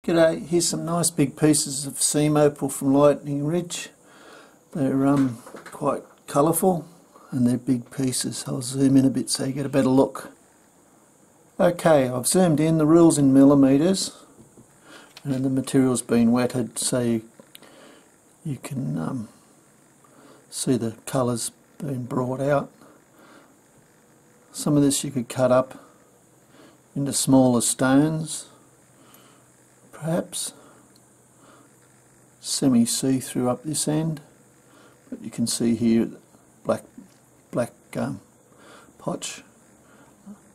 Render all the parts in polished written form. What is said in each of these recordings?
G'day, here's some nice big pieces of seam opal from Lightning Ridge. They're quite colourful and they're big pieces. I'll zoom in a bit so you get a better look. Okay, I've zoomed in, the rule's in millimetres and the material's been wetted so you can see the colours being brought out. Some of this you could cut up into smaller stones, perhaps semi see-through up this end, but you can see here black potch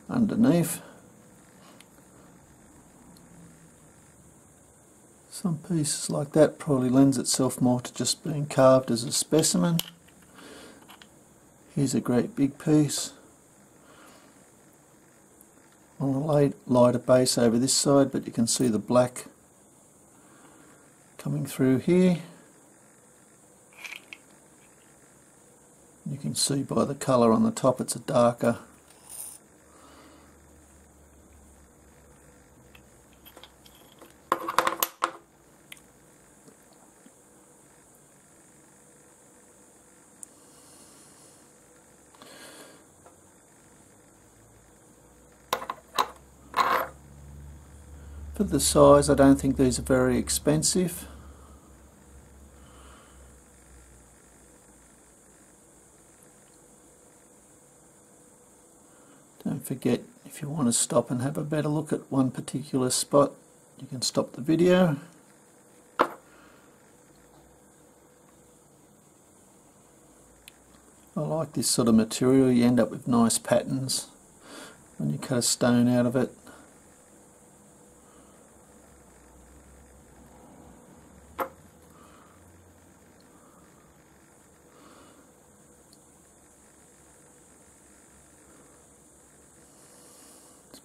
underneath. Some pieces like that probably lends itself more to just being carved as a specimen. Here's a great big piece on a lighter base over this side, but you can see the black coming through here. You can see by the colour on the top it's a darker. For the size, I don't think these are very expensive. Don't forget, if you want to stop and have a better look at one particular spot, you can stop the video. I like this sort of material. You end up with nice patterns when you cut a stone out of it.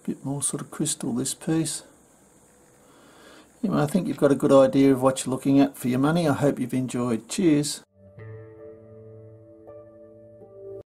Bit more sort of crystal, this piece. Anyway, I think you've got a good idea of what you're looking at for your money. I hope you've enjoyed. Cheers.